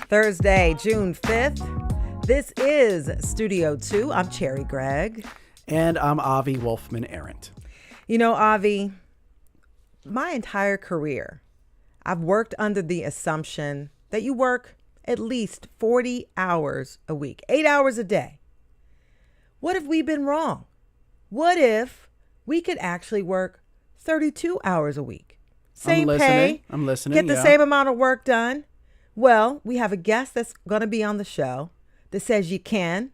Thursday, June 5th. This is Studio 2. I'm Cherry Gregg. And I'm Avi Wolfman Arent. You know, Avi, my entire career, I've worked under the assumption that you work at least 40 hours a week, 8 hours a day. What if we've been wrong? What if we could actually work 32 hours a week? Same pay. I'm listening. Get the same amount of work done. Well, we have a guest that's going to be on the show that says you can,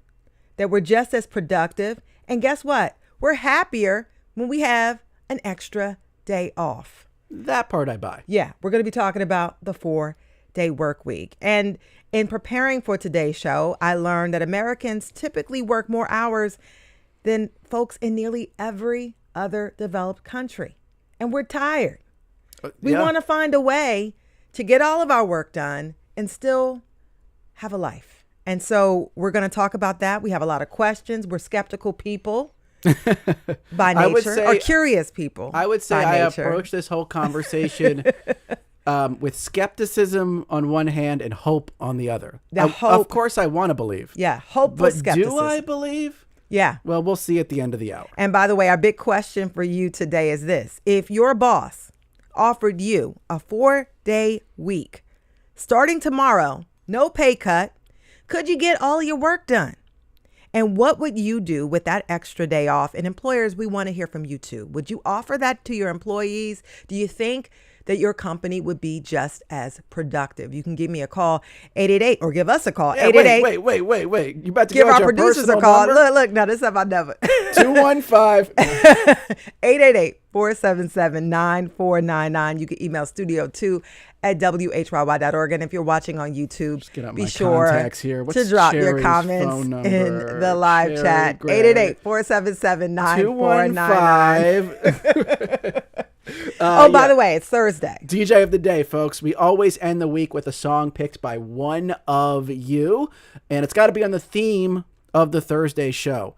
that we're just as productive. And guess what? We're happier when we have an extra day off. That part I buy. Yeah, we're going to be talking about the 4-day work week. And in preparing for today's show, I learned that Americans typically work more hours than folks in nearly every other developed country. And we're tired. We want to find a way to get all of our work done and still have a life. And so we're going to talk about that. We have a lot of questions. We're skeptical people by nature, or curious people. I would say I approach this whole conversation with skepticism on one hand and hope on the other. Of course, I want to believe. Yeah, hope with skepticism. Do I believe? Yeah. Well, we'll see at the end of the hour. And by the way, our big question for you today is this. If your boss offered you a 4-day week starting tomorrow, no pay cut, could you get all your work done? And what would you do with that extra day off? And employers, we want to hear from you too. Would you offer that to your employees? Do you think that your company would be just as productive? You can give me a call, 888, or give us a call, 888. Wait. You about to give our producers a call. Look, now this is my number. 215 888-477-9499. You can email studio2@WHYY.org. And if you're watching on YouTube, be sure to drop your comments in the live chat. 888-477-9499. By the way, it's Thursday. DJ of the day, folks. We always end the week with a song picked by one of you, and it's got to be on the theme of the Thursday show.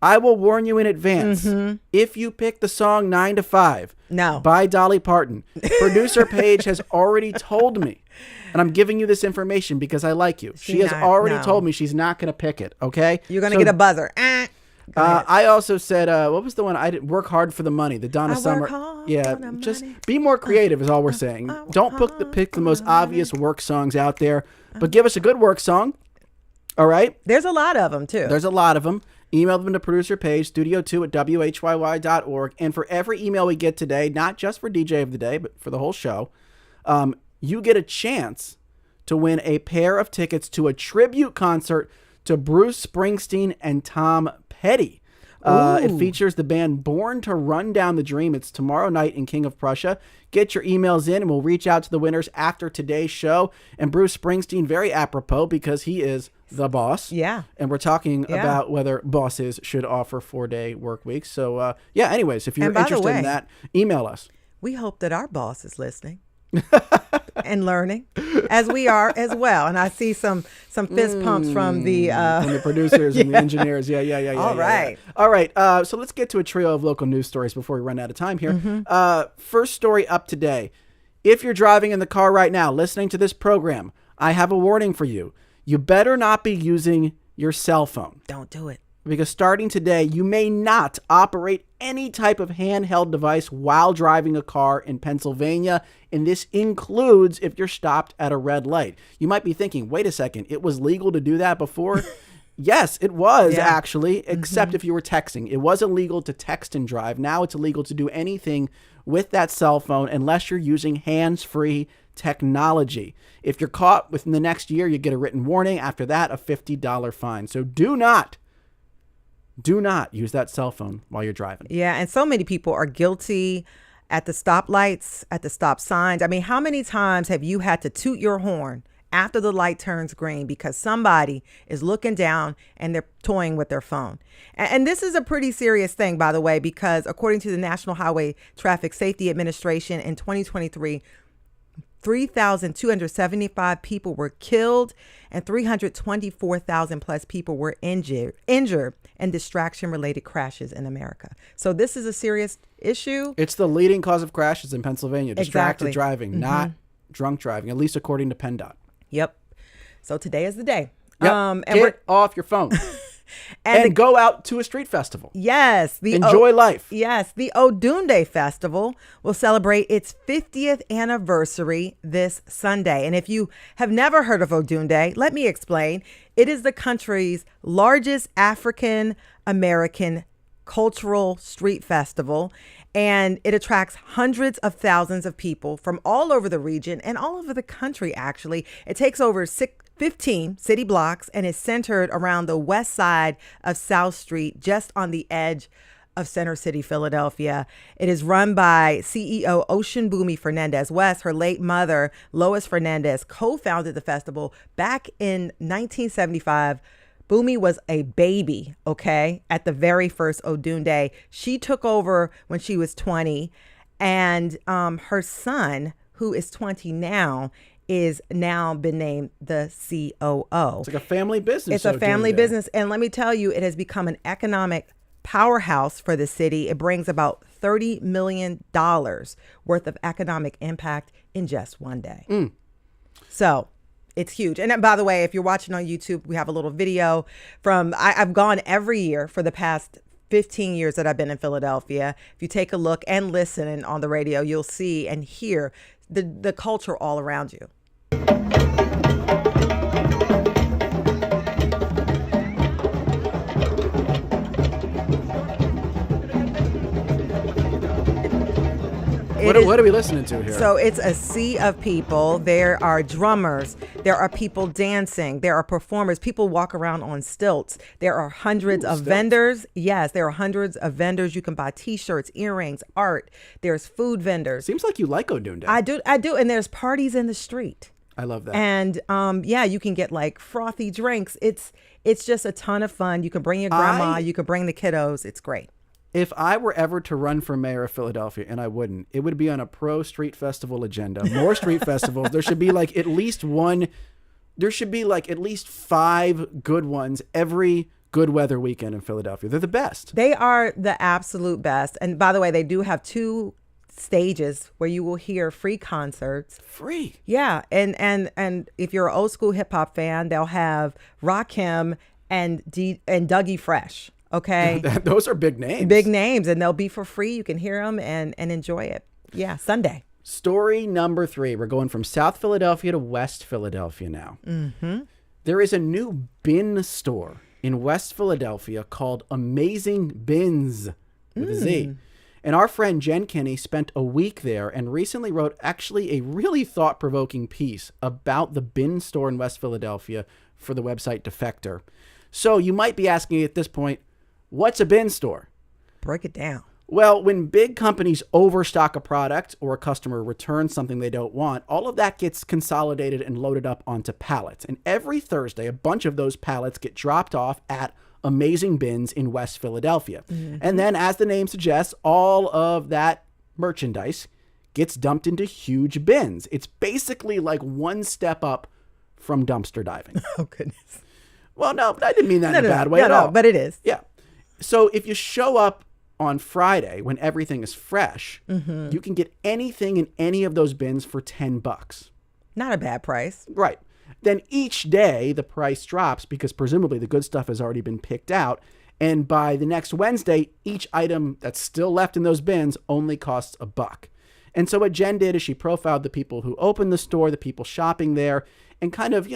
I will warn you in advance, if you pick the song 9 to 5 by Dolly Parton, producer Paige has already told me, and I'm giving you this information because I like you. She has already told me she's not going to pick it, okay? You're going to get a buzzer. I also said, what was the one I did? Work hard for the money. The Donna Summer. Just be more creative is all we're saying. Don't pick the most obvious work songs out there, but give us a good work song. All right? There's a lot of them, too. There's a lot of them. Email them to producer Paige, studio2@WHYY.org. And for every email we get today, not just for DJ of the day, but for the whole show, you get a chance to win a pair of tickets to a tribute concert to Bruce Springsteen and Tom Petty. It features the band Born to Run Down the Dream. It's tomorrow night in King of Prussia. Get your emails in and we'll reach out to the winners after today's show. And Bruce Springsteen, very apropos because he is the boss. Yeah. And we're talking about whether bosses should offer 4-day work weeks. So, anyways, if you're interested in that, email us. We hope that our boss is listening. And learning as we are as well. And I see some fist pumps from the producers and the engineers. Yeah. All right. All right. So let's get to a trio of local news stories before we run out of time here. First story up today. If you're driving in the car right now, listening to this program, I have a warning for you. You better not be using your cell phone. Don't do it. Because starting today, you may not operate any type of handheld device while driving a car in Pennsylvania. And this includes if you're stopped at a red light. You might be thinking, wait a second, it was legal to do that before? Yes, it was actually, except if you were texting. It was illegal to text and drive. Now it's illegal to do anything with that cell phone unless you're using hands-free technology. If you're caught within the next year, you get a written warning. After that, a $50 fine. So do not use that cell phone while you're driving. Yeah, and so many people are guilty at the stoplights, at the stop signs. I mean, how many times have you had to toot your horn after the light turns green because somebody is looking down and they're toying with their phone? And this is a pretty serious thing, by the way, because according to the National Highway Traffic Safety Administration in 2023, 3,275 people were killed and 324,000 plus people were injured in distraction-related crashes in America. So this is a serious issue. It's the leading cause of crashes in Pennsylvania, distracted driving, not drunk driving, at least according to PennDOT. Yep. So today is the day. Yep. And Get off your phone and go out to a street festival. Yes. Enjoy life. Yes. The Odunde Festival will celebrate its 50th anniversary this Sunday. And if you have never heard of Odunde, let me explain. It is the country's largest African American cultural street festival, and it attracts hundreds of thousands of people from all over the region and all over the country, actually. It takes over 15 city blocks and is centered around the west side of South Street, just on the edge of Center City, Philadelphia. It is run by CEO Ocean Boomy Fernandez West. Her late mother, Lois Fernandez, co-founded the festival back in 1975. Boomy was a baby, okay, at the very first Odunde. She took over when she was 20, and her son, who is 20 now, is now been named the COO. It's like a family business. It's a family business, and let me tell you, it has become an economic powerhouse for the city. It brings about $30 million worth of economic impact in just one day. So it's huge. And by the way, if you're watching on YouTube, we have a little video from, I've gone every year for the past 15 years that I've been in Philadelphia. If you take a look and listen on the radio, you'll see and hear the culture all around you. What are we listening to here? So it's a sea of people. There are drummers. There are people dancing. There are performers. People walk around on stilts. There are hundreds of vendors. Yes, there are hundreds of vendors. You can buy T-shirts, earrings, art. There's food vendors. Seems like you like Odunde. I do. And there's parties in the street. I love that. And yeah, you can get like frothy drinks. It's just a ton of fun. You can bring your grandma. You can bring the kiddos. It's great. If I were ever to run for mayor of Philadelphia, and I wouldn't, it would be on a pro street festival agenda. More street festivals. There should be like at least one. There should be like at least 5 good ones every good weather weekend in Philadelphia. They're the best. They are the absolute best. And by the way, they do have 2 stages where you will hear free concerts. Free. Yeah. And if you're an old school hip hop fan, they'll have Rakim and Dougie Fresh. Okay. Those are big names. Big names, and they'll be for free. You can hear them and enjoy it. Yeah, Sunday. Story number 3. We're going from South Philadelphia to West Philadelphia now. Mm-hmm. There is a new bin store in West Philadelphia called Amazing Bins with a Z. And our friend Jen Kinney spent a week there and recently wrote actually a really thought-provoking piece about the bin store in West Philadelphia for the website Defector. So you might be asking at this point, what's a bin store? Break it down. Well, when big companies overstock a product or a customer returns something they don't want, all of that gets consolidated and loaded up onto pallets. And every Thursday, a bunch of those pallets get dropped off at Amazing Bins in West Philadelphia. Mm-hmm. And then, as the name suggests, all of that merchandise gets dumped into huge bins. It's basically like one step up from dumpster diving. Oh, goodness. Well, no, I didn't mean that in a bad way at all. But it is. Yeah. So if you show up on Friday when everything is fresh, you can get anything in any of those bins for $10. Not a bad price. Right. Then each day the price drops because presumably the good stuff has already been picked out. And by the next Wednesday, each item that's still left in those bins only costs $1. And so what Jen did is she profiled the people who opened the store, the people shopping there, and kind of,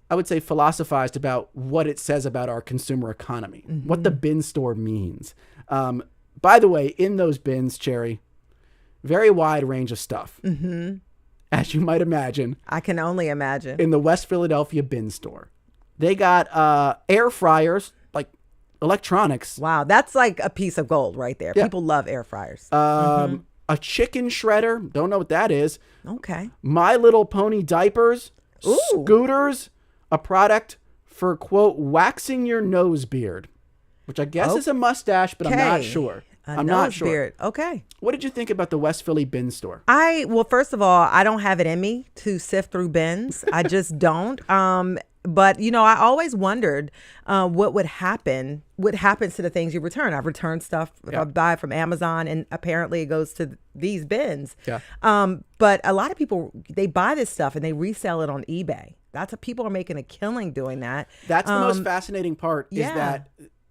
I would say philosophized about what it says about our consumer economy, what the bin store means. By the way, in those bins, Cherry, very wide range of stuff. As you might imagine. I can only imagine. In the West Philadelphia bin store. They got air fryers, like electronics. Wow, that's like a piece of gold right there. Yeah. People love air fryers. A chicken shredder. Don't know what that is. Okay. My Little Pony diapers. Ooh. Scooters. A product for, quote, waxing your nose beard, which I guess is a mustache, but I'm not sure. I'm not sure. Beard. Okay. What did you think about the West Philly bin store? Well, first of all, I don't have it in me to sift through bins. I just don't. But, I always wondered what happens to the things you return. I've returned stuff if I buy from Amazon, and apparently it goes to these bins. Yeah. But a lot of people, they buy this stuff and they resell it on eBay. That's what people are making a killing doing that. That's the most fascinating part is yeah. that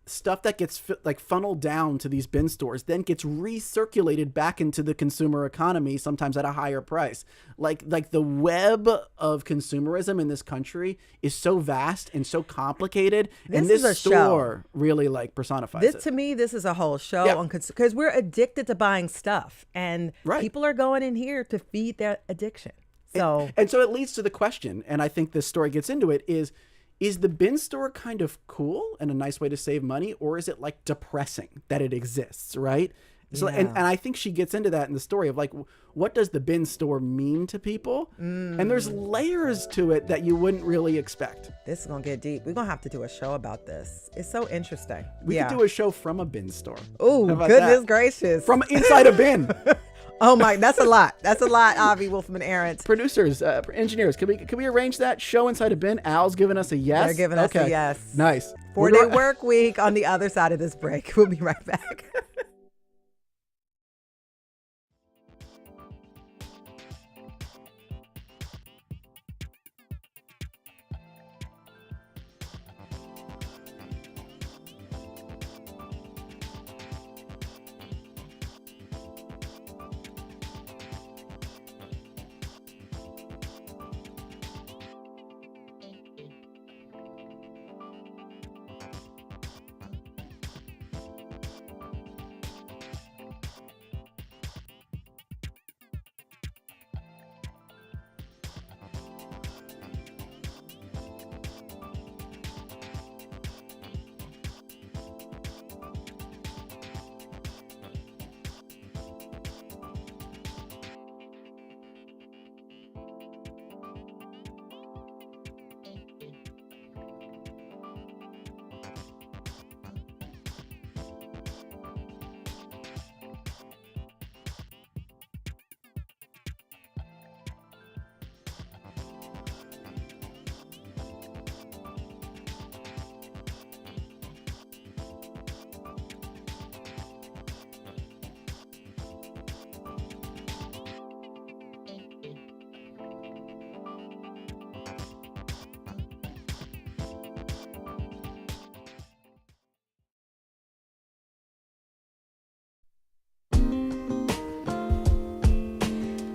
stuff that gets funneled down to these bin stores then gets recirculated back into the consumer economy, sometimes at a higher price. Like the web of consumerism in this country is so vast and so complicated, and this store really personifies it. To me, this is a whole show on because we're addicted to buying stuff, and people are going in here to feed their addiction. So and so it leads to the question, and I think this story gets into it, is the bin store kind of cool and a nice way to save money, or is it depressing that it exists, right? So, and I think she gets into that in the story of what does the bin store mean to people? And there's layers to it that you wouldn't really expect. This is going to get deep. We're going to have to do a show about this. It's so interesting. We could do a show from a bin store. Oh, goodness gracious. From inside a bin. Oh my, that's a lot. That's a lot, Avi, Wolfman, Arent. Producers, engineers, can we arrange that show inside a bin? Al's giving us a yes. They're giving us a yes. Nice. 4-day work week on the other side of this break. We'll be right back.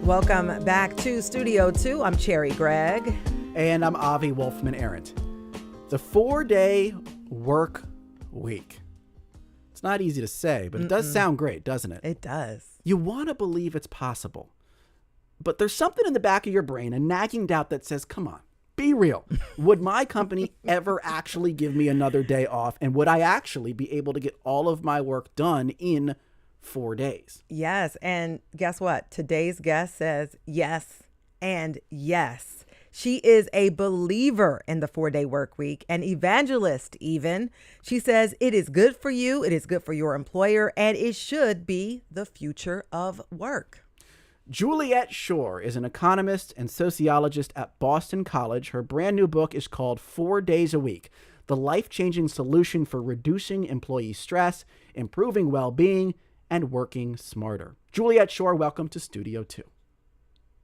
Welcome back to Studio 2. I'm Cherry Gregg. And I'm Avi Wolfman Arent. The 4-day work week. It's not easy to say, but it does sound great, doesn't it? It does. You want to believe it's possible. But there's something in the back of your brain, a nagging doubt that says, come on, be real. Would my company ever actually give me another day off? And would I actually be able to get all of my work done in 4 days? Yes. And guess what? Today's guest says yes and yes. She is a believer in the 4-day work week, an evangelist even. She says it is good for you, it is good for your employer, and it should be the future of work. Juliet Shore is an economist and sociologist at Boston College. Her brand new book is called 4 Days a Week, the life-changing solution for reducing employee stress, improving well-being, and working smarter. Juliet Shore, welcome to Studio 2.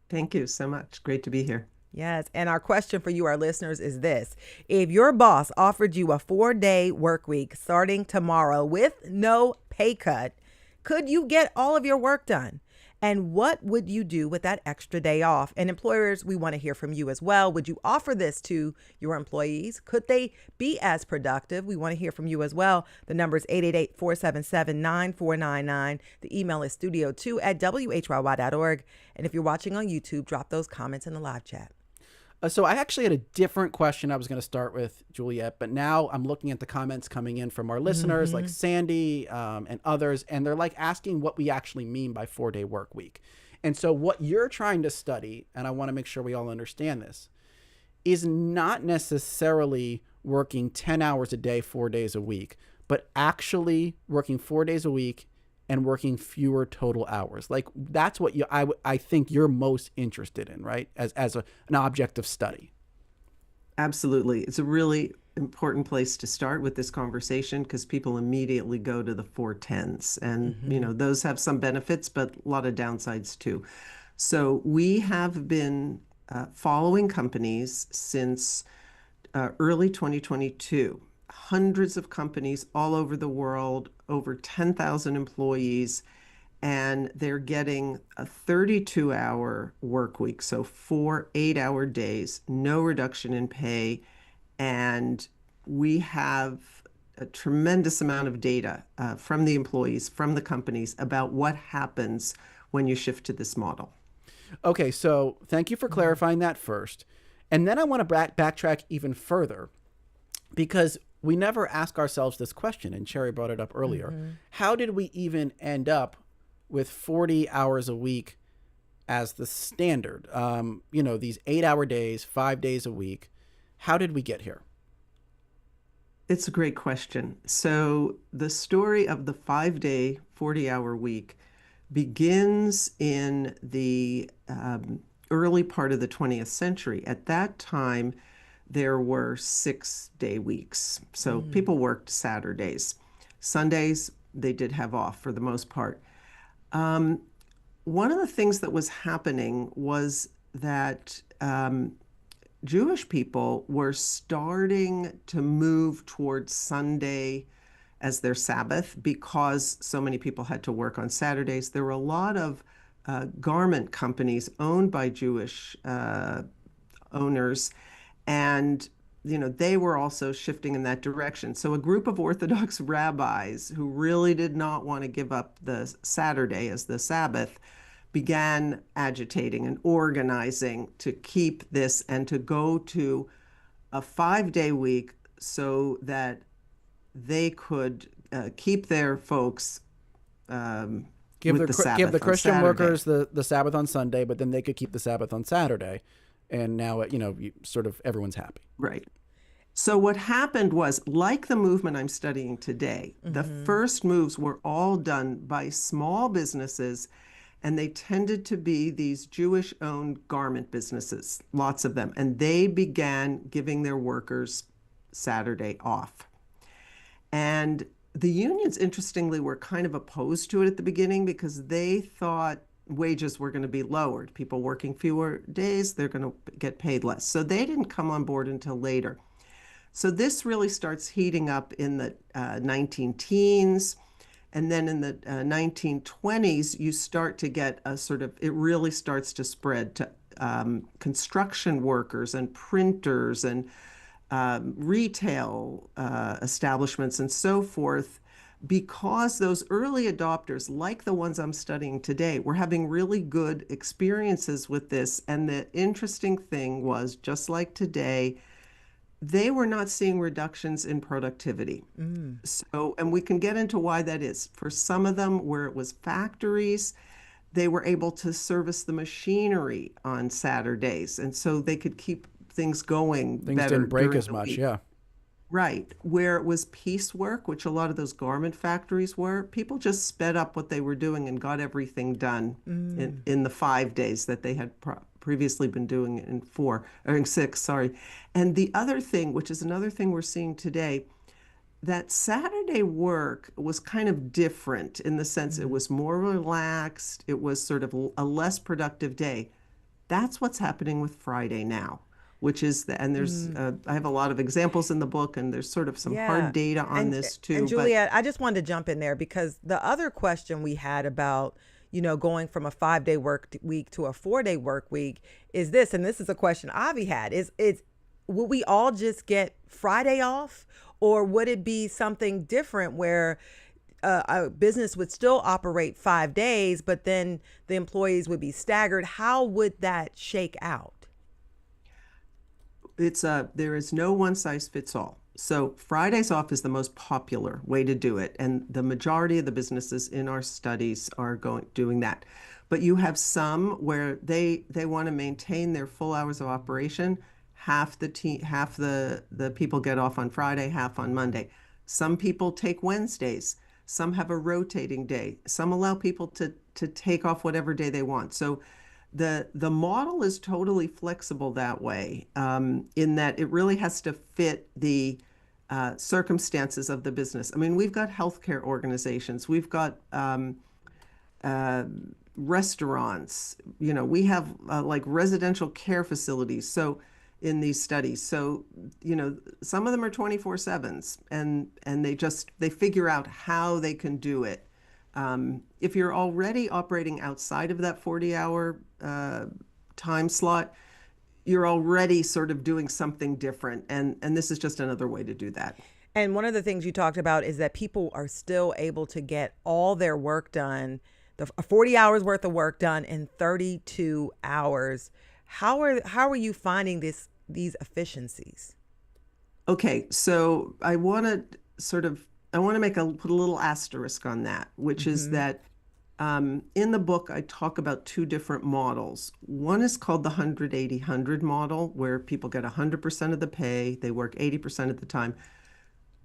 Thank you so much. Great to be here. Yes. And our question for you, our listeners, is this. If your boss offered you a 4-day work week starting tomorrow with no pay cut, could you get all of your work done? And what would you do with that extra day off? And employers, we want to hear from you as well. Would you offer this to your employees? Could they be as productive? We want to hear from you as well. The number is 888-477-9499. The email is studio2@whyy.org. And if you're watching on YouTube, drop those comments in the live chat. So I actually had a different question I was going to start with, Juliet, but now I'm looking at the comments coming in from our listeners like Sandy and others, and they're asking what we actually mean by 4-day work week. And so what you're trying to study, and I want to make sure we all understand this, is not necessarily working 10 hours a day, 4 days a week, but actually working 4 days a week and working fewer total hours. That's what I think you're most interested in, right? As an object of study. Absolutely. It's a really important place to start with this conversation because people immediately go to the 410s. And, Mm-hmm. those have some benefits, but a lot of downsides too. So we have been following companies since early 2022. Hundreds of companies all over the world, over 10,000 employees, and they're getting a 32-hour work week, so 4 8-hour days, no reduction in pay. And we have a tremendous amount of data from the employees, from the companies about what happens when you shift to this model. Okay, so thank you for clarifying that first. And then I want to backtrack even further because we never ask ourselves this question, and Cherry brought it up earlier. Mm-hmm. How did we even end up with 40 hours a week as the standard? These 8-hour days, 5 days a week. How did we get here? It's a great question. So the story of the 5-day, 40-hour week begins in the early part of the 20th century. At that time, there were 6-day weeks. So people worked Saturdays. Sundays, they did have off for the most part. One of the things that was happening was that Jewish people were starting to move towards Sunday as their Sabbath because so many people had to work on Saturdays. There were a lot of garment companies owned by Jewish owners, and they were also shifting in that direction. So a group of Orthodox rabbis who really did not want to give up the Saturday as the Sabbath began agitating and organizing to keep this and to go to a 5-day week so that they could keep their folks Give with the Sabbath give the on Christian Saturday. workers the Sabbath on Sunday, but then they could keep the Sabbath on Saturday. And now, sort of everyone's happy. Right. So what happened was, like the movement I'm studying today, the first moves were all done by small businesses, and they tended to be these Jewish-owned garment businesses, lots of them. And they began giving their workers Saturday off. And the unions, interestingly, were kind of opposed to it at the beginning because they thought wages were going to be lowered. People working fewer days, they're going to get paid less. So they didn't come on board until later. So this really starts heating up in the 19 teens. And then in the 1920s, you start to get it really starts to spread to construction workers and printers and retail establishments and so forth, because those early adopters, like the ones I'm studying today, were having really good experiences with this. And the interesting thing was, just like today, they were not seeing reductions in productivity. So, and we can get into why that is. For some of them, where it was factories, they were able to service the machinery on Saturdays, and so they could keep things going Things better didn't break during as the much, week. yeah. Right. Where it was piecework, which a lot of those garment factories were, people just sped up what they were doing and got everything done in the 5 days that they had previously been doing it in 4 or in 6, sorry. And the other thing, which is another thing we're seeing today, that Saturday work was kind of different in the sense it was more relaxed. It was sort of a less productive day. That's what's happening with Friday now, which is and there's I have a lot of examples in the book, and there's sort of some hard data on this too. And Juliet, I just wanted to jump in there because the other question we had about, going from a 5-day work week to a 4-day work week is this, and this is a question Avi had, is would we all just get Friday off, or would it be something different where a business would still operate 5 days, but then the employees would be staggered? How would that shake out? There is no one size fits all. So Fridays off is the most popular way to do it, and the majority of the businesses in our studies are doing that. But you have some where they want to maintain their full hours of operation. Half the people get off on Friday, half on Monday. Some people take Wednesdays. Some have a rotating day. Some allow people to take off whatever day they want. So The model is totally flexible that way, in that it really has to fit the circumstances of the business. I mean, we've got healthcare organizations, we've got restaurants, we have like residential care facilities. So in these studies, so some of them are 24/7s, and they figure out how they can do it. If you're already operating outside of that 40-hour time slot, you're already sort of doing something different, and this is just another way to do that. And one of the things you talked about is that people are still able to get all their work done, the 40 hours worth of work done in 32 hours. How are you finding these efficiencies? Okay, so I want to put a little asterisk on that, which is that in the book I talk about two different models. One is called the 100-80-100 model, where people get 100% of the pay, they work 80% of the time,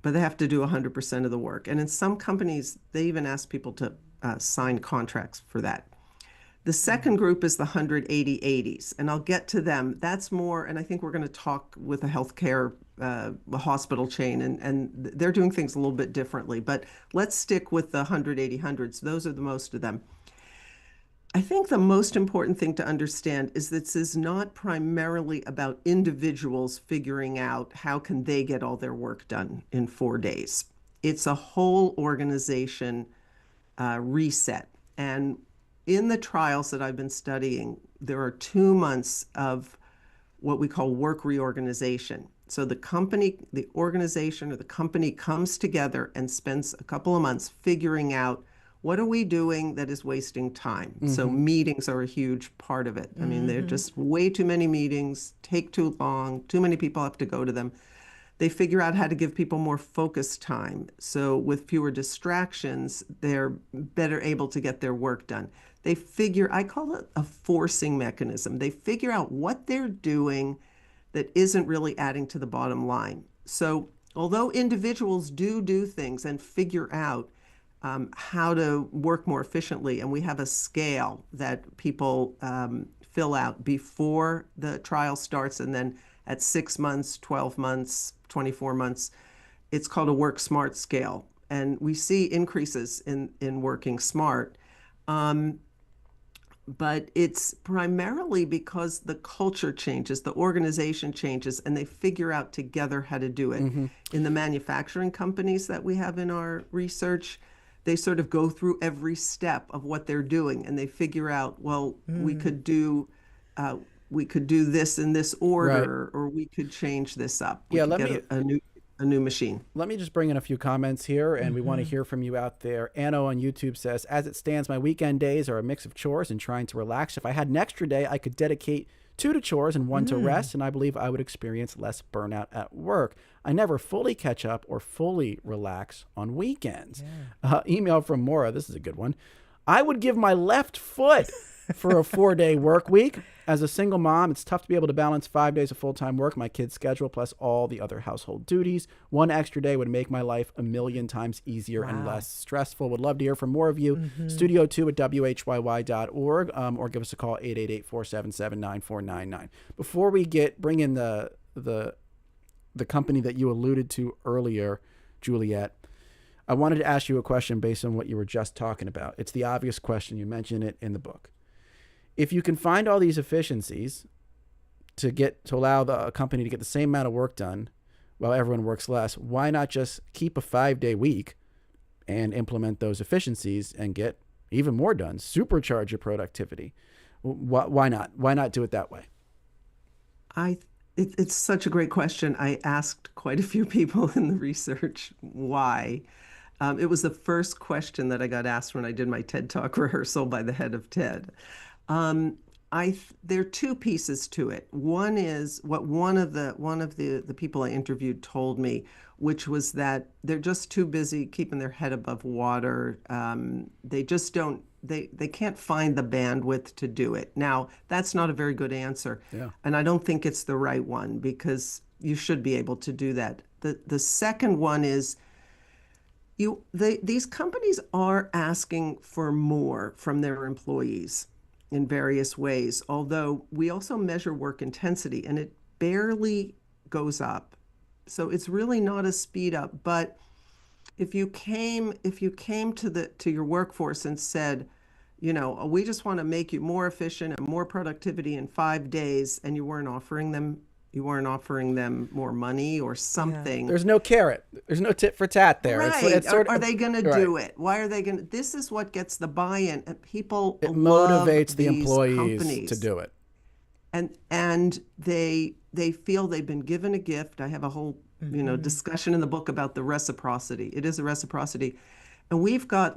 but they have to do 100% of the work. And in some companies, they even ask people to sign contracts for that. The second group is the 100-80-80s, and I'll get to them. That's more, and I think we're going to talk with a healthcare a hospital chain, and they're doing things a little bit differently. But let's stick with the 100-80-100s. Those are the most of them. I think the most important thing to understand is that this is not primarily about individuals figuring out how can they get all their work done in 4 days. It's a whole organization reset. And in the trials that I've been studying, there are 2 months of what we call work reorganization. So the organization or the company comes together and spends a couple of months figuring out, what are we doing that is wasting time? Mm-hmm. So meetings are a huge part of it. I mean, they're just way too many meetings, take too long, too many people have to go to them. They figure out how to give people more focused time. So with fewer distractions, they're better able to get their work done. I call it a forcing mechanism. They figure out what they're doing that isn't really adding to the bottom line. So although individuals do things and figure out how to work more efficiently, and we have a scale that people fill out before the trial starts, and then at 6 months, 12 months, 24 months, it's called a work smart scale. And we see increases in working smart. But it's primarily because the culture changes, the organization changes, and they figure out together how to do it. Mm-hmm. In the manufacturing companies that we have in our research, they sort of go through every step of what they're doing, and they figure out, well, we could do this in this order, right, or we could change this up. We could get a new machine. Let me just bring in a few comments here, and we want to hear from you out there. Anno on YouTube says, as it stands, my weekend days are a mix of chores and trying to relax. If I had an extra day, I could dedicate 2 to chores and 1 to rest, and I believe I would experience less burnout at work. I never fully catch up or fully relax on weekends. Yeah. Email from Maura. This is a good one. I would give my left foot for a 4-day work week. As a single mom, it's tough to be able to balance 5 days of full-time work, my kid's schedule, plus all the other household duties. 1 extra day would make my life a million times easier and less stressful. Would love to hear from more of you. Studio2 at WHYY.org, or give us a call, 888-477-9499. Before we bring in the company that you alluded to earlier, Juliet, I wanted to ask you a question based on what you were just talking about. It's the obvious question. You mentioned it in the book. If you can find all these efficiencies to allow the company to get the same amount of work done while everyone works less, why not just keep a 5-day week and implement those efficiencies and get even more done, supercharge your productivity? Why not? Why not do it that way? It's such a great question. I asked quite a few people in the research why. It was the first question that I got asked when I did my TED Talk rehearsal by the head of TED. There are 2 pieces to it. One is what one of the people I interviewed told me, which was that they're just too busy keeping their head above water. They just don't. They can't find the bandwidth to do it. Now, that's not a very good answer, and I don't think it's the right one, because you should be able to do that. The second one is, these companies are asking for more from their employees. in various ways, although we also measure work intensity and it barely goes up. So it's really not a speed up. But if you came to your workforce and said, "Oh, we just want to make you more efficient and more productivity in 5 days," and you weren't offering them more money or something. There's no carrot. There's no tit for tat there. Right. It's sort of, are they going to do it? Why are they going to? This is what gets the buy-in. And people it love motivates the these employees companies. to do it. And they feel they've been given a gift. I have a whole discussion in the book about the reciprocity. It is a reciprocity. And we've got,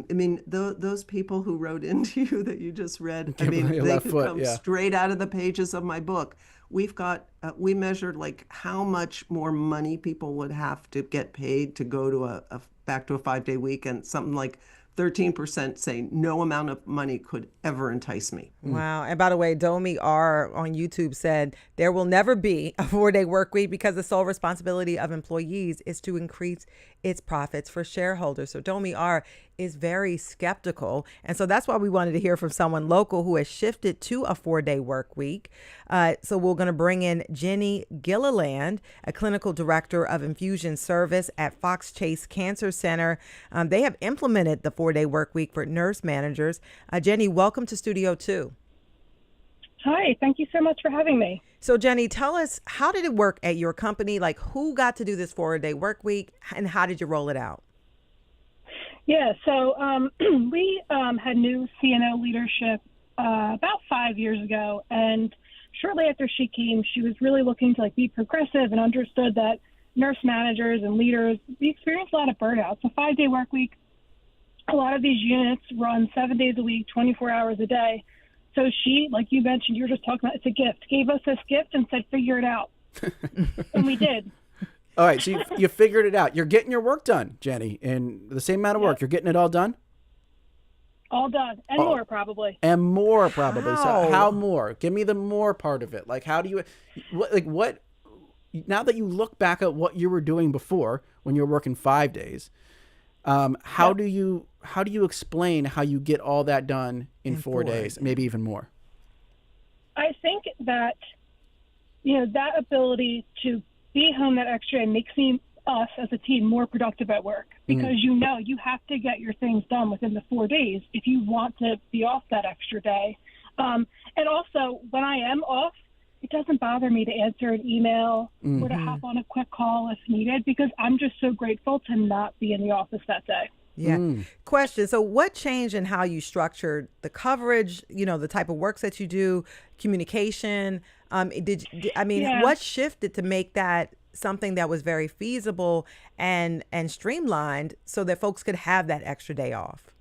those people who wrote into you that you just read, they could come straight out of the pages of my book. We've got, we measured like how much more money people would have to get paid to go to back to a 5-day week, and something like 13% say no amount of money could ever entice me. Wow. And by the way, Domi R on YouTube said there will never be a 4-day work week because the sole responsibility of employees is to increase its profits for shareholders. So Domi R is very skeptical. And so that's why we wanted to hear from someone local who has shifted to a 4-day work week. So we're going to bring in Jenny Gilland, a clinical director of infusion service at Fox Chase Cancer Center. They have implemented the 4-day work week for nurse managers. Jenny, welcome to Studio 2. Hi, thank you so much for having me. So Jenny, tell us, how did it work at your company? Like, who got to do this 4-day work week and how did you roll it out? Yeah, so we had new CNO leadership about 5 years ago, and shortly after she came, she was really looking to be progressive and understood that nurse managers and leaders, we experience a lot of burnout. So 5-day work week, a lot of these units run 7 days a week, 24 hours a day. So she, like you mentioned, you were just talking about, it's a gift, gave us this gift and said, figure it out. And we did. All right, so you figured it out. You're getting your work done, Jenny, and the same amount of work. You're getting it all done? All done. And more, probably. And more, probably. How? So how more? Give me the more part of it. Like, how do you, what, now that you look back at what you were doing before when you were working 5 days, how do you explain how you get all that done in 4 days, maybe even more? I think that, that ability to be home that extra day makes us as a team more productive at work, because you have to get your things done within the 4 days if you want to be off that extra day. And also, when I am off, it doesn't bother me to answer an email or to hop on a quick call if needed, because I'm just so grateful to not be in the office that day. Yeah. Question. So what changed in how you structured the coverage, the type of works that you do, communication? What shifted to make that something that was very feasible and streamlined so that folks could have that extra day off?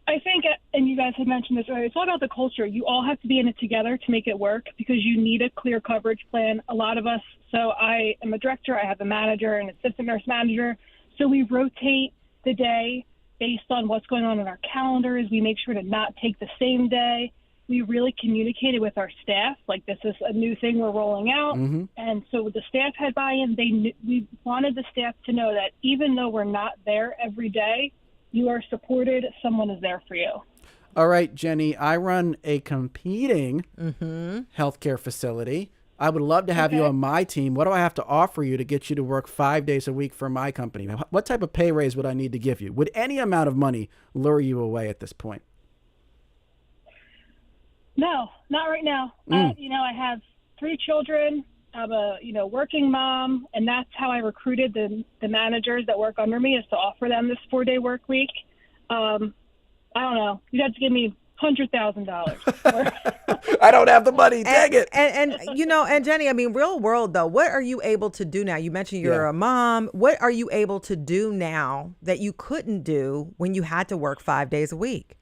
I think, and you guys had mentioned this earlier, it's all about the culture. You all have to be in it together to make it work, because you need a clear coverage plan. A lot of us, so I am a director, I have a manager, an assistant nurse manager. So we rotate the day based on what's going on in our calendars. We make sure to not take the same day. We really communicated with our staff, like this is a new thing we're rolling out. And so the staff had buy-in. We wanted the staff to know that even though we're not there every day, you are supported. Someone is there for you. All right, Jenny, I run a competing healthcare facility. I would love to have you on my team. What do I have to offer you to get you to work 5 days a week for my company? What type of pay raise would I need to give you? Would any amount of money lure you away at this point? No, not right now. I have 3 children. I'm a working mom, and that's how I recruited the managers that work under me, is to offer them this 4-day work week. I don't know. You'd have to give me $100,000. I don't have the money. Dang it. And Jenny, real world though, what are you able to do now? You mentioned you're a mom. What are you able to do now that you couldn't do when you had to work 5 days a week?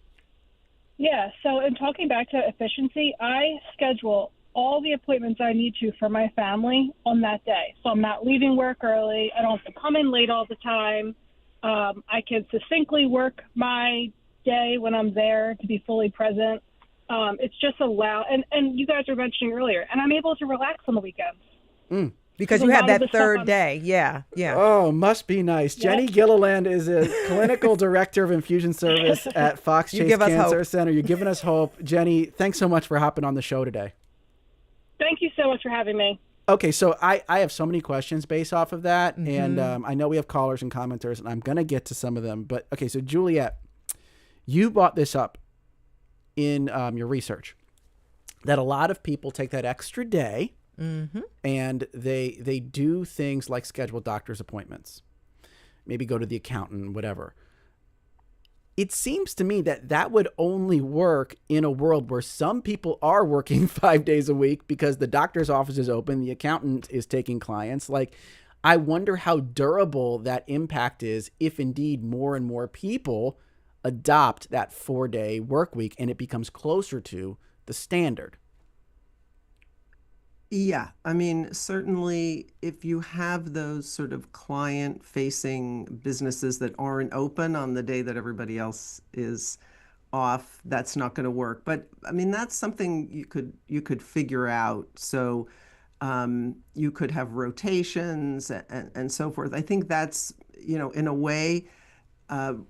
Yeah. So in talking back to efficiency, I schedule all the appointments I need to for my family on that day. So I'm not leaving work early. I don't have to come in late all the time. I can succinctly work my day when I'm there to be fully present. It's just and you guys were mentioning earlier, and I'm able to relax on the weekends. Because A you have lot of that the stuff third on- day. Yeah. Yeah. Oh, must be nice. Jenny Gilland is a clinical director of infusion service at Fox You Chase give us Cancer hope. Center. You're giving us hope. Jenny, thanks so much for hopping on the show today. Thank you so much for having me. Okay, so I have so many questions based off of that, and I know we have callers and commenters, and I'm going to get to some of them. But, okay, so Juliet, you brought this up in your research, that a lot of people take that extra day and they do things like schedule doctor's appointments, maybe go to the accountant, whatever. It seems to me that that would only work in a world where some people are working 5 days a week because the doctor's office is open, the accountant is taking clients. Like, I wonder how durable that impact is if indeed more and more people adopt that 4-day work week and it becomes closer to the standard. Yeah, I mean, certainly if you have those sort of client-facing businesses that aren't open on the day that everybody else is off, that's not going to work. But I mean, that's something you could figure out. So you could have rotations and so forth. I think that's, in a way,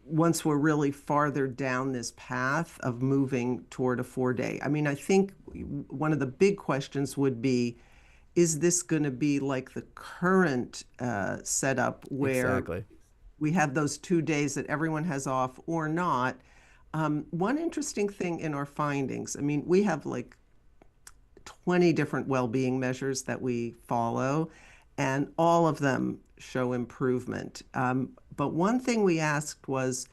once we're really farther down this path of moving toward a 4-day. I mean, I think one of the big questions would be, is this going to be like the current setup where we have those 2 days that everyone has off or not? One interesting thing in our findings, I mean, we have like 20 different well-being measures that we follow, and all of them show improvement. But one thing we asked was,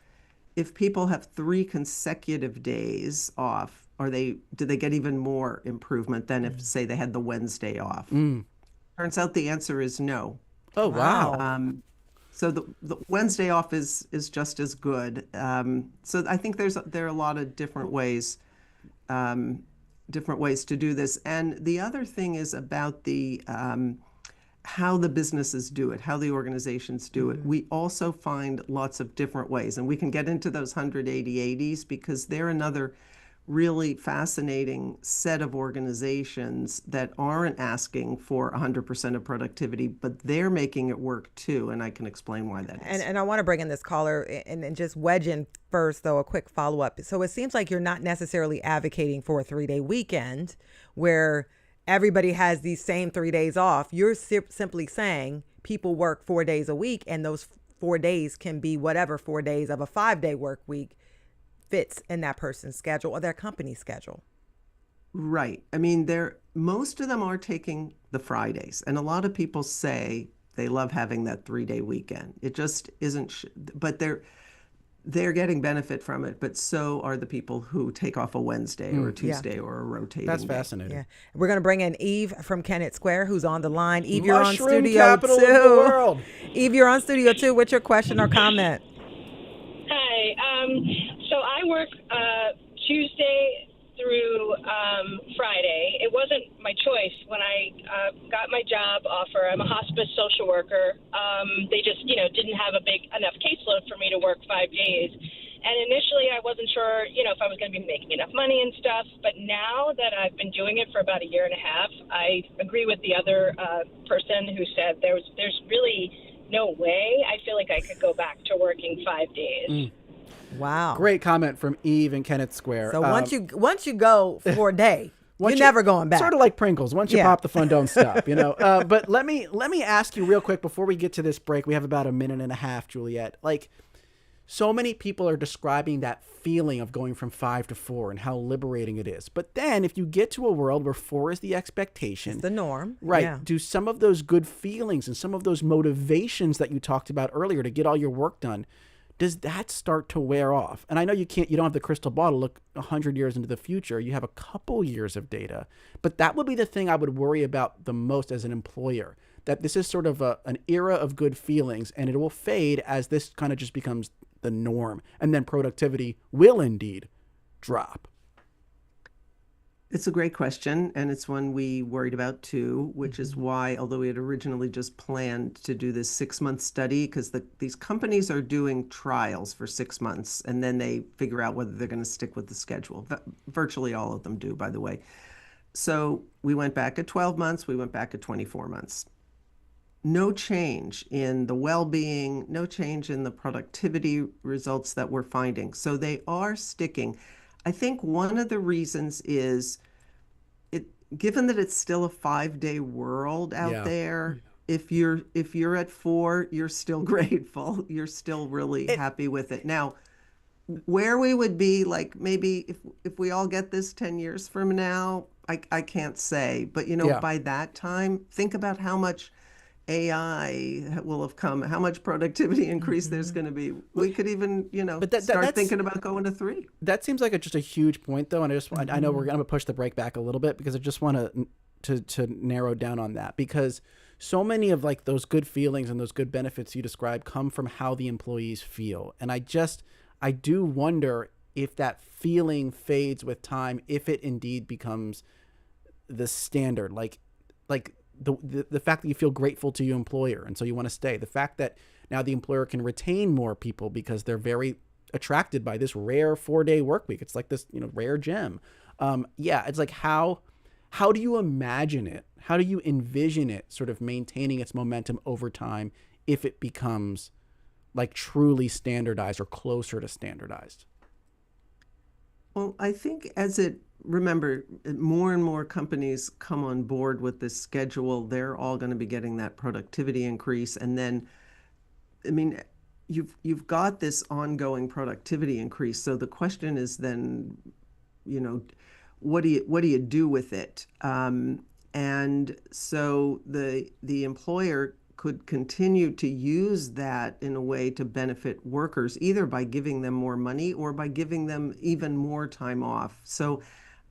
if people have 3 consecutive days off, do they get even more improvement than if, say, they had the Wednesday off? Turns out the answer is no. Oh, wow. So the Wednesday off is just as good. So I think there are a lot of different ways to do this. And the other thing is about the how the businesses do it, how the organizations do it. We also find lots of different ways, and we can get into those 180/80s because they're another really fascinating set of organizations that aren't asking for 100% of productivity, but they're making it work too, and I can explain why that is. And I want to bring in this caller and just wedge in first, though, a quick follow-up. So it seems like you're not necessarily advocating for a 3-day weekend where everybody has these same 3 days off. You're simply saying people work 4 days a week, and those 4 days can be whatever 4 days of a 5-day work week fits in that person's schedule or their company schedule. Right. I mean, most of them are taking the Fridays, and a lot of people say they love having that 3-day weekend. It just isn't, but they're getting benefit from it, but so are the people who take off a Wednesday or a Tuesday or a rotating That's day. fascinating. Yeah. We're going to bring in Eve from Kennet Square, who's on the line. Eve, you're on Mushroom studio capital too. of the world. Eve, you're on studio too. What's your question or comment? Hi. So I work Tuesday through Friday. It wasn't my choice when I got my job offer. I'm a hospice social worker. They just, didn't have a big enough caseload for me to work 5 days. And initially I wasn't sure, if I was going to be making enough money and stuff. But now that I've been doing it for about a year and a half, I agree with the other person who said there's really no way I feel like I could go back to working 5 days. Wow. Great comment from Eve in Kennet Square. So once you go for a day, you're never going back. Sort of like Pringles. Once you pop the fun, don't stop. But let me ask you real quick before we get to this break. We have about a minute and a half, Juliet. Like, so many people are describing that feeling of going from 5 to 4 and how liberating it is. But then if you get to a world where 4 is the expectation, it's the norm. Right. Yeah. Do some of those good feelings and some of those motivations that you talked about earlier to get all your work done, does that start to wear off? And I know you don't have the crystal ball to look 100 years into the future. You have a couple years of data, but that would be the thing I would worry about the most as an employer, that this is sort of an era of good feelings and it will fade as this kind of just becomes the norm. And then productivity will indeed drop. It's a great question, and it's one we worried about too, which is why, although we had originally just planned to do this 6-month study, because these companies are doing trials for 6 months, and then they figure out whether they're going to stick with the schedule. Virtually all of them do, by the way. So we went back at 12 months, we went back at 24 months. no change in the well-being, no change in the productivity results that we're finding. So they are sticking. I think one of the reasons is given that it's still a 5-day world out there, if you're at 4, you're still grateful. You're still really happy with it. Now, where we would be, like maybe if we all get this 10 years from now, I can't say. But by that time, think about how much AI will have come, how much productivity increase there's going to be. We could even, start thinking about going to 3. That seems like just a huge point, though, and I know we're going to push the break back a little bit because I just want to narrow down on that, because so many of like those good feelings and those good benefits you describe come from how the employees feel, and I do wonder if that feeling fades with time, if it indeed becomes the standard, like the fact that you feel grateful to your employer and so you want to stay, the fact that now the employer can retain more people because they're very attracted by this rare 4-day work week. It's like this, rare gem. It's like, how do you imagine it? How do you envision it sort of maintaining its momentum over time if it becomes like truly standardized or closer to standardized? Well, I think remember, more and more companies come on board with this schedule. They're all going to be getting that productivity increase. And then, I mean, you've got this ongoing productivity increase. So the question is then, what do you do with it? And so the employer could continue to use that in a way to benefit workers, either by giving them more money or by giving them even more time off. So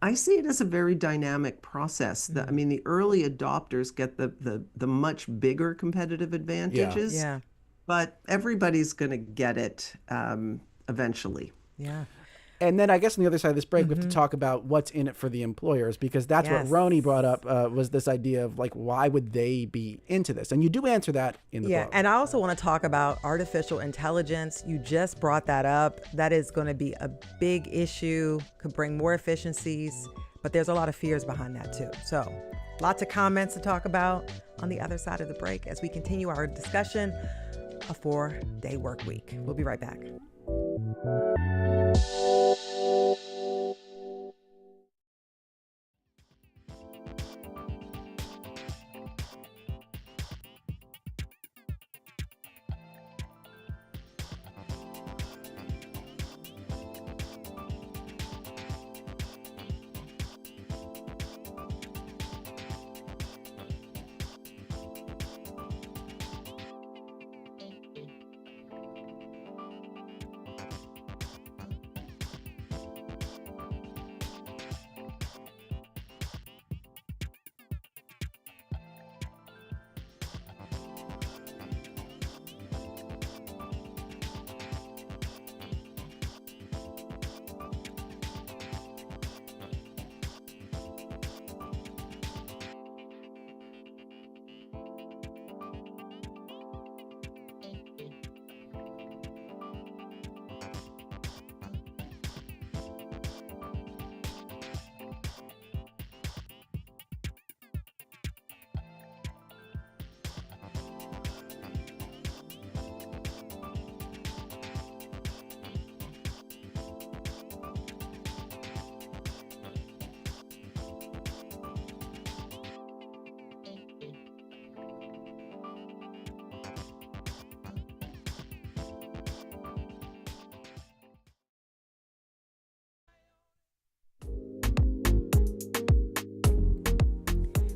I see it as a very dynamic process. I mean, the early adopters get the much bigger competitive advantages, but everybody's going to get it eventually. Yeah. And then I guess on the other side of this break, we have to talk about what's in it for the employers, because that's what Roni brought up, was this idea of like, why would they be into this? And you do answer that in the book. Yeah, and I also want to talk about artificial intelligence. You just brought that up. That is going to be a big issue, could bring more efficiencies, but there's a lot of fears behind that too. So lots of comments to talk about on the other side of the break as we continue our discussion, a 4-day work week. We'll be right back.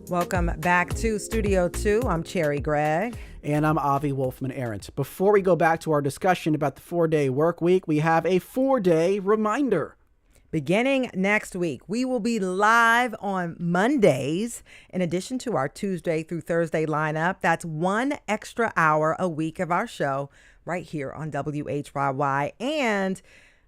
Welcome back to Studio 2. I'm Cherry Gregg. And I'm Avi Wolfman-Arent. Before we go back to our discussion about the 4-day work week, we have a 4-day reminder. Beginning next week, we will be live on Mondays, in addition to our Tuesday through Thursday lineup. That's 1 extra hour a week of our show right here on WHYY, and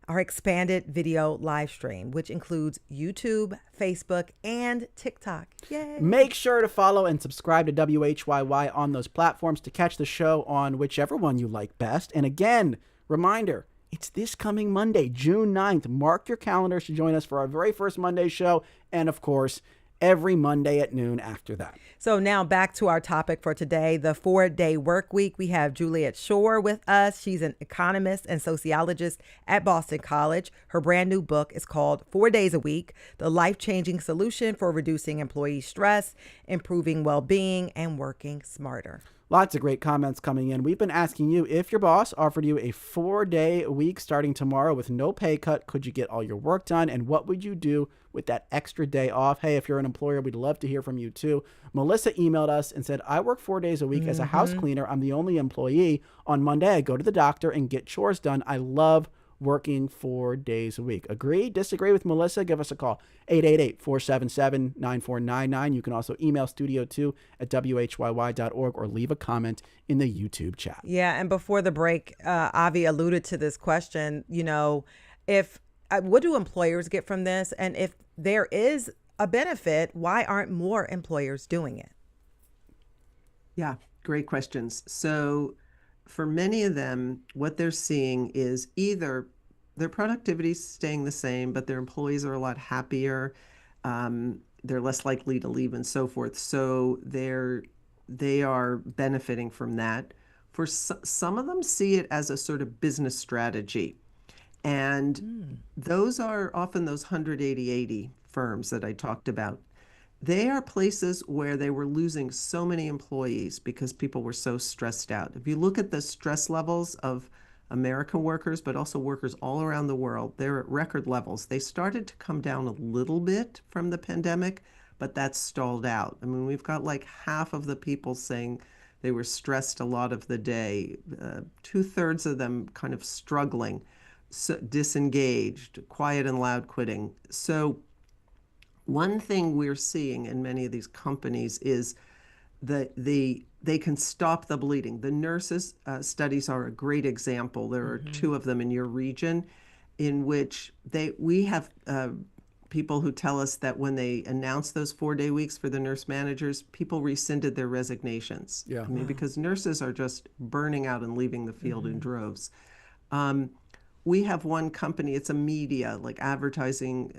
our expanded video live stream, which includes YouTube, Facebook, and TikTok. Yay! Make sure to follow and subscribe to WHYY on those platforms to catch the show on whichever one you like best. And again, reminder, it's this coming Monday, June 9th. Mark your calendars to join us for our very first Monday show. And of course, every Monday at noon after that. So now back to our topic for today, the 4-day work week. We have Juliet Shore with us. She's an economist and sociologist at Boston College. Her brand new book is called 4 Days a Week, the life-changing solution for reducing employee stress, improving well-being, and working smarter. Lots of great comments coming in. We've been asking you, if your boss offered you a 4-day week starting tomorrow with no pay cut, could you get all your work done? And what would you do with that extra day off? Hey, if you're an employer, we'd love to hear from you too. Melissa emailed us and said, I work 4 days a week as a house cleaner. I'm the only employee. On Monday, I go to the doctor and get chores done. I love working 4 days a week. Agree? Disagree with Melissa? Give us a call. 888-477-9499. You can also email studio2@whyy.org or leave a comment in the YouTube chat. Yeah, and before the break, Avi alluded to this question, if what do employers get from this? And if there is a benefit, why aren't more employers doing it? Yeah, great questions. So for many of them, what they're seeing is either their productivity is staying the same, but their employees are a lot happier. They're less likely to leave and so forth. So they are benefiting from that. For some of them see it as a sort of business strategy. And those are often those 180-80 firms that I talked about. They are places where they were losing so many employees because people were so stressed out. If you look at the stress levels of American workers, but also workers all around the world, they're at record levels. They started to come down a little bit from the pandemic, but that's stalled out. I mean, we've got like half of the people saying they were stressed a lot of the day, 2/3 of them kind of struggling, so disengaged, quiet and loud quitting. So one thing we're seeing in many of these companies is that they can stop the bleeding. The nurses studies are a great example. There are two of them in your region in which we have people who tell us that when they announced those 4-day weeks for the nurse managers, people rescinded their resignations. Yeah. I mean, because nurses are just burning out and leaving the field in droves. We have one company, it's a media, like advertising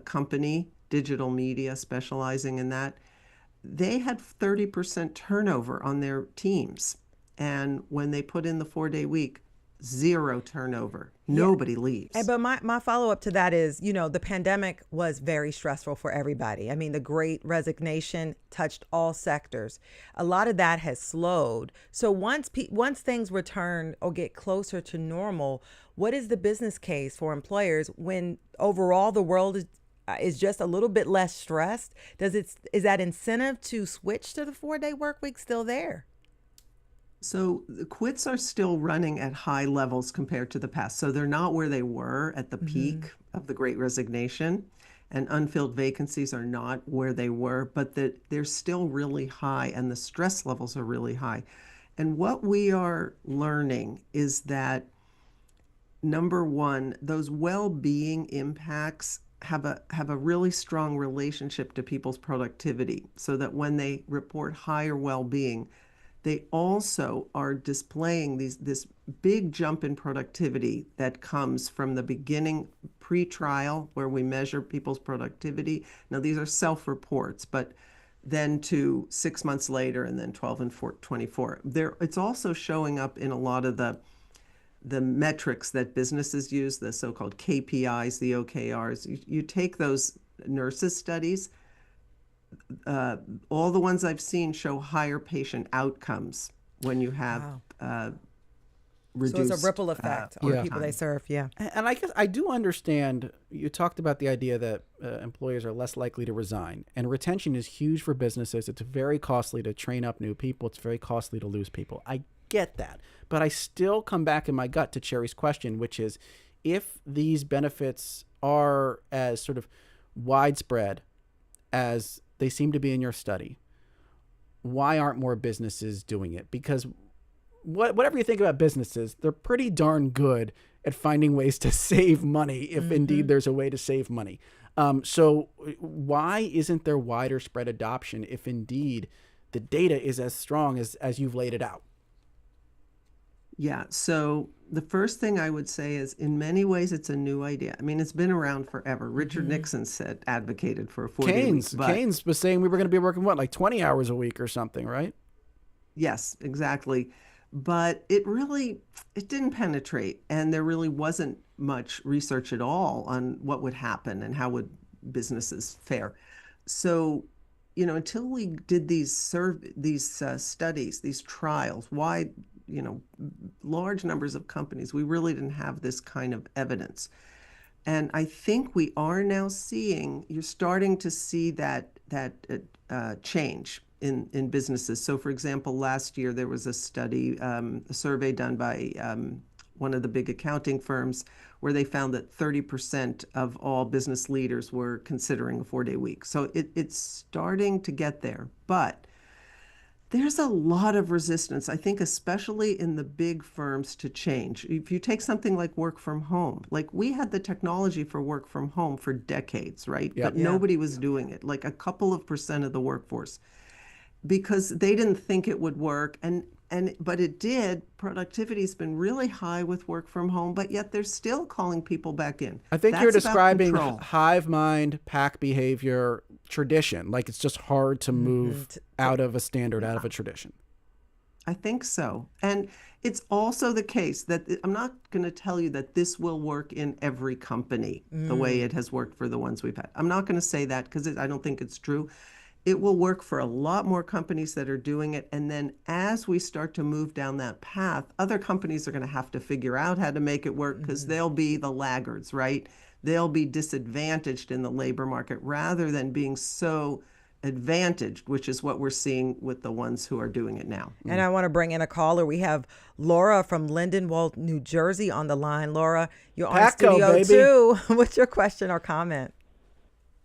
company, digital media specializing in that. They had 30% turnover on their teams. And when they put in the 4-day week, 0 turnover. Nobody leaves. But my follow-up to that is, the pandemic was very stressful for everybody. I mean, the great resignation touched all sectors. A lot of that has slowed. So once things return or get closer to normal, what is the business case for employers when overall the world is just a little bit less stressed? Is that incentive to switch to the 4-day work week still there? So the quits are still running at high levels compared to the past. So they're not where they were at the peak of the Great Resignation, and unfilled vacancies are not where they were, but they're still really high and the stress levels are really high. And what we are learning is that, number one, those well-being impacts have a really strong relationship to people's productivity, so that when they report higher well-being, they also are displaying this big jump in productivity that comes from the beginning pre-trial, where we measure people's productivity. Now, these are self-reports, but then to 6 months later, and then 12 and 24. It's also showing up in a lot of the metrics that businesses use, the so-called KPIs, the OKRs. You take those nurses studies, all the ones I've seen show higher patient outcomes when you have reduced. So it's a ripple effect on the people they serve. Yeah. And I guess I do understand, you talked about the idea that employers are less likely to resign, and retention is huge for businesses. It's very costly to train up new people. It's very costly to lose people. I get that. But I still come back in my gut to Cherry's question, which is, if these benefits are as sort of widespread as they seem to be in your study, why aren't more businesses doing it? Because whatever you think about businesses, they're pretty darn good at finding ways to save money, if indeed there's a way to save money. So why isn't there wider spread adoption if indeed the data is as strong as you've laid it out? Yeah. So the first thing I would say is, in many ways, it's a new idea. I mean, it's been around forever. Richard Nixon advocated for a 4-day week. Keynes was saying we were going to be working, what, like 20 hours a week or something, right? Yes, exactly. But it didn't penetrate, and there really wasn't much research at all on what would happen and how would businesses fare. So, until we did these studies, these trials, wide, large numbers of companies, we really didn't have this kind of evidence. And I think we are now you're starting to see that change in businesses. So, for example, last year there was a study, a survey done by one of the big accounting firms, where they found that 30% of all business leaders were considering a 4-day week. So it's starting to get there, but there's a lot of resistance, I think, especially in the big firms, to change. If you take something like work from home, like we had the technology for work from home for decades, right? Yep. But nobody was doing it, like a couple of percent of the workforce, because they didn't think it would work. But it did. Productivity's been really high with work from home, but yet they're still calling people back in. I think That's you're about describing control. hive mind, pack behavior, tradition. Like it's just hard to move out of a standard, out of a tradition. I think so. And it's also the case that I'm not going to tell you that this will work in every company the way it has worked for the ones we've had. I'm not going to say that because I don't think it's true. It will work for a lot more companies that are doing it. And then as we start to move down that path, other companies are going to have to figure out how to make it work, because they'll be the laggards, right? They'll be disadvantaged in the labor market rather than being so advantaged, which is what we're seeing with the ones who are doing it now. And I want to bring in a caller. We have Laura from Lynenwald, New Jersey on the line. Laura, you're on studio baby. too. What's your question or comment?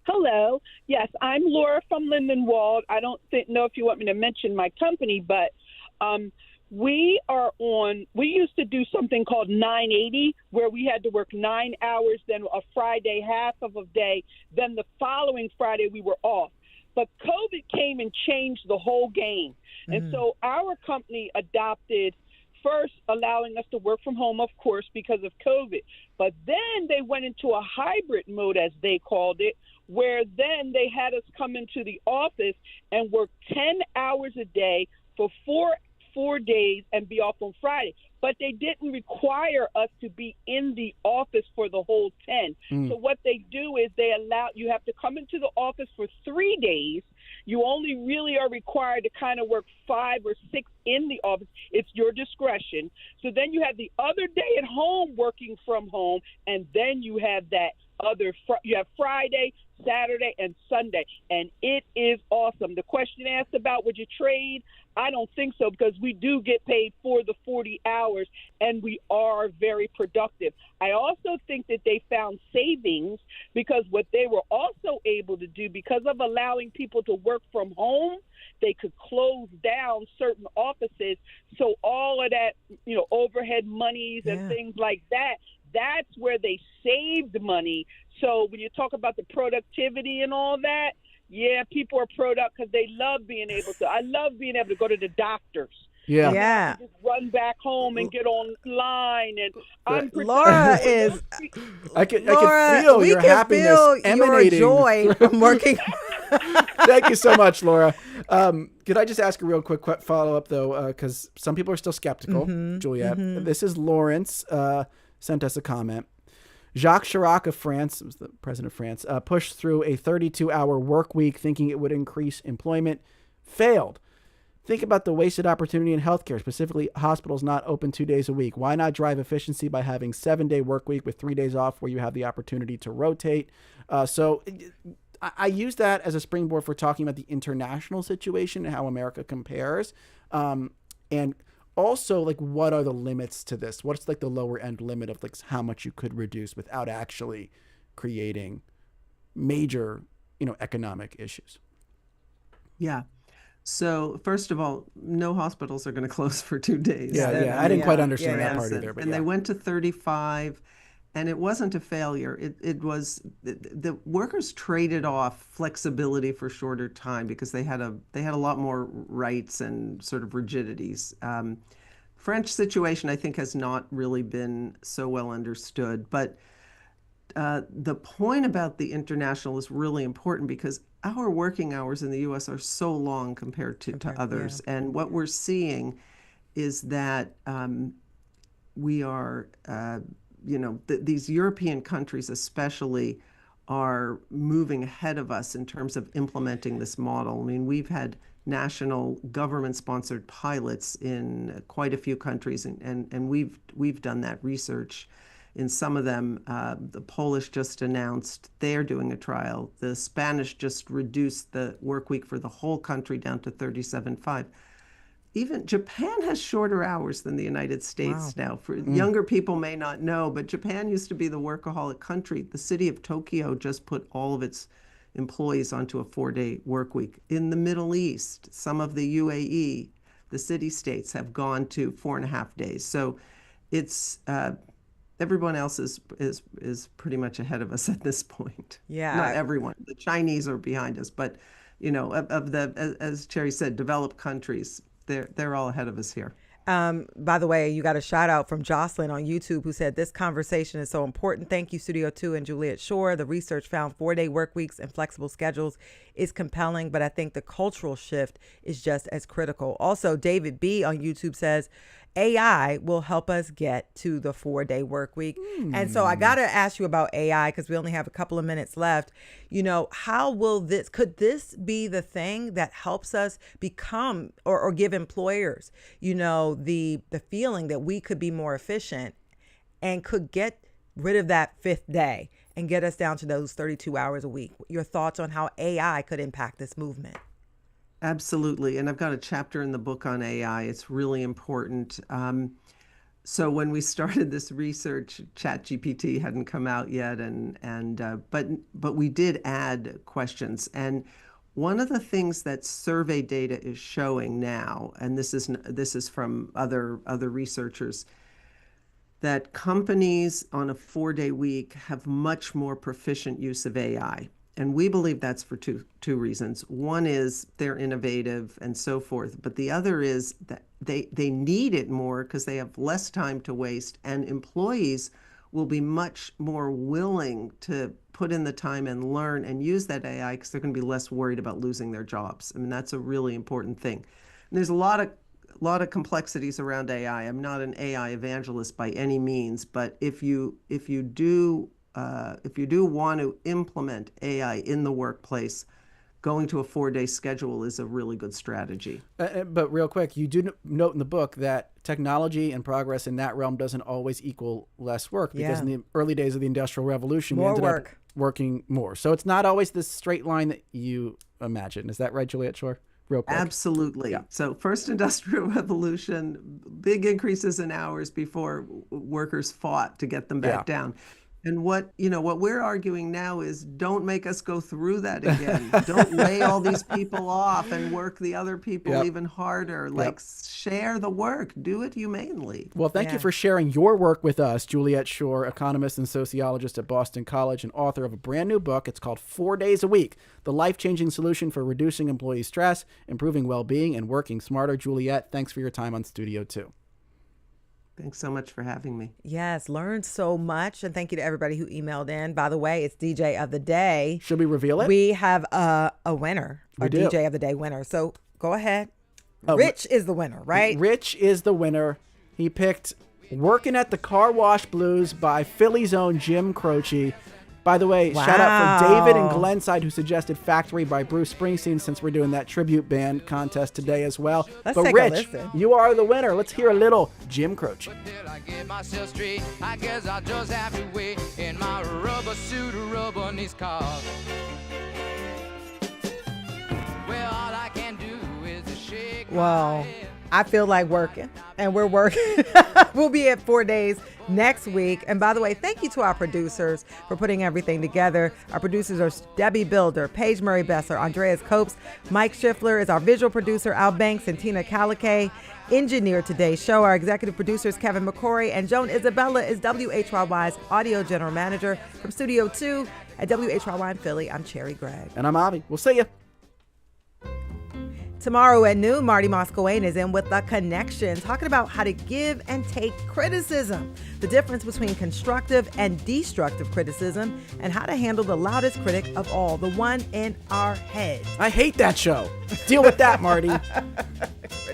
Hello. Yes, I'm Laura from Lynenwald. I don't know if you want me to mention my company, but we used to do something called 980, where we had to work 9 hours, then a Friday, half of a day, then the following Friday we were off. But COVID came and changed the whole game. And so our company adopted, first allowing us to work from home, of course, because of COVID. But then they went into a hybrid mode, as they called it, where then they had us come into the office and work 10 hours a day for four days and be off on Friday. But they didn't require us to be in the office for the whole 10. So what they do is they allow you have to come into the office for 3 days. You only really are required to kind of work 5 or 6 in the office. It's your discretion. So then you have the other day at home working from home, and then you have that you have Friday, Saturday, and Sunday, and it is awesome. The question asked about, would you trade? I don't think so, because we do get paid for the 40 hours, and we are very productive. I also think that they found savings, because what they were also able to do, because of allowing people to work from home, they could close down certain offices. So all of that, overhead monies and things like that, that's where they saved money. So when you talk about the productivity and all that, people are productive because they love being able to. I love being able to go to the doctors. Yeah. Just run back home and get online. And Laura is. I can Laura, feel we your can happiness feel emanating. your joy from working. Thank you so much, Laura. Could I just ask a real quick follow-up, though, because some people are still skeptical, Juliet. This is Lawrence sent us a comment. Jacques Chirac of France, was the president of France, pushed through a 32-hour work week thinking it would increase employment. Failed. Think about the wasted opportunity in healthcare, specifically hospitals not open 2 days a week. Why not drive efficiency by having 7-day work week with 3 days off, where you have the opportunity to rotate? So I use that as a springboard for talking about the international situation and how America compares. And also, like, what are the limits to this? What's like the lower end limit of like how much you could reduce without actually creating major, economic issues? Yeah. So first of all, no hospitals are going to close for 2 days. Yeah. I didn't quite understand that part either. But they went to 35, and it wasn't a failure. It was the workers traded off flexibility for shorter time, because they had a lot more rights and sort of rigidities. French situation, I think, has not really been so well understood. But the point about the international is really important because our working hours in the U.S. are so long compared to others. Yeah. And what we're seeing is that we are, these European countries especially are moving ahead of us in terms of implementing this model. I mean, we've had national government-sponsored pilots in quite a few countries, and we've done that research. In some of them, the Polish just announced they're doing a trial. The Spanish just reduced the work week for the whole country down to 37.5. Even Japan has shorter hours than the United States now. For younger people may not know, but Japan used to be the workaholic country. The city of Tokyo just put all of its employees onto a 4-day work week. In the Middle East, some of the UAE, the city states have gone to 4.5 days. So it's everyone else is pretty much ahead of us at this point. Yeah, not everyone. The Chinese are behind us, but of the, as Cherry said, developed countries, they're all ahead of us here. By the way, you got a shout out from Jocelyn on YouTube who said, this conversation is so important. Thank you, Studio 2 and Juliet Shore. The research found 4-day work weeks and flexible schedules is compelling, but I think the cultural shift is just as critical. Also, David B on YouTube says, AI will help us get to the 4-day work week. And so I got to ask you about AI because we only have a couple of minutes left. How will could this be the thing that helps us become or give employers, the feeling that we could be more efficient and could get rid of that 5th day and get us down to those 32 hours a week? Your thoughts on how AI could impact this movement? Absolutely. And I've got a chapter in the book on AI. It's really important. So when we started this research, ChatGPT hadn't come out yet, but we did add questions. And one of the things that survey data is showing now, and this is from other researchers, that companies on a 4-day week have much more proficient use of AI. And we believe that's for two reasons. One is they're innovative and so forth, but the other is that they need it more because they have less time to waste, and employees will be much more willing to put in the time and learn and use that AI because they're going to be less worried about losing their jobs. I mean, that's a really important thing. And there's a lot of complexities around AI. I'm not an AI evangelist by any means, but if you do want to implement AI in the workplace, going to a 4-day schedule is a really good strategy. But real quick, you do note in the book that technology and progress in that realm doesn't always equal less work, because in the early days of the Industrial Revolution, we ended up working more. So it's not always this straight line that you imagine. Is that right, Juliet Shore? Real quick. Absolutely. Yeah. So first Industrial Revolution, big increases in hours before workers fought to get them back down. And what we're arguing now is don't make us go through that again. Don't lay all these people off and work the other people even harder. Share the work. Do it humanely. Well, thank you for sharing your work with us, Juliet Shore, economist and sociologist at Boston College and author of a brand new book. It's called 4 Days a Week, the life-changing solution for reducing employee stress, improving well-being, and working smarter. Juliet, thanks for your time on Studio 2. Thanks so much for having me. Yes, learned so much. And thank you to everybody who emailed in. By the way, it's DJ of the Day. Should we reveal it? We have a winner, DJ of the Day winner. So go ahead. Rich is the winner, right? Rich is the winner. He picked Working at the Car Wash Blues by Philly's own Jim Croce. By the way, shout out for David and Glenside, who suggested Factory by Bruce Springsteen, since we're doing that tribute band contest today as well. Let's but take Rich, a listen. You are the winner. Let's hear a little Jim Croce. I get myself straight. I guess I'll just have to wait in my rubber suit, rubber knees cars. Well, all I can do is to shake my head. I feel like working, and we're working. We'll be at 4 days next week. And by the way, thank you to our producers for putting everything together. Our producers are Debbie Builder, Paige Murray Besser, Andreas Copes, Mike Schiffler is our visual producer, Al Banks and Tina Calicay. Engineered today's show. Our executive producers, Kevin McCory, and Joan Isabella is WHYY's audio general manager. From Studio 2 at WHYY in Philly, I'm Cherry Gregg. And I'm Avi. We'll see you. Tomorrow at noon, Marty Moscowane is in with The Connection, talking about how to give and take criticism, the difference between constructive and destructive criticism, and how to handle the loudest critic of all, the one in our head. I hate that show. Deal with that, Marty.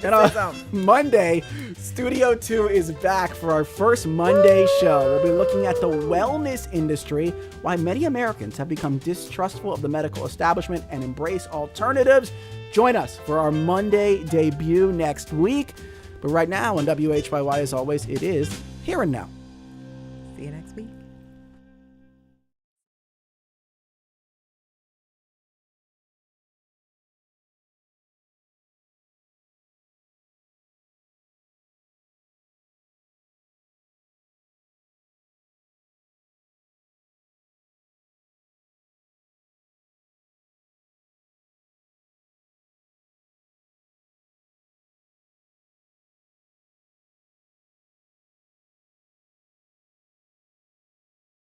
And on Monday, Studio 2 is back for our first Monday show. We'll be looking at the wellness industry, why many Americans have become distrustful of the medical establishment and embrace alternatives. Join us for our Monday debut next week. But right now on WHYY, as always, it is Here and Now. See you next week.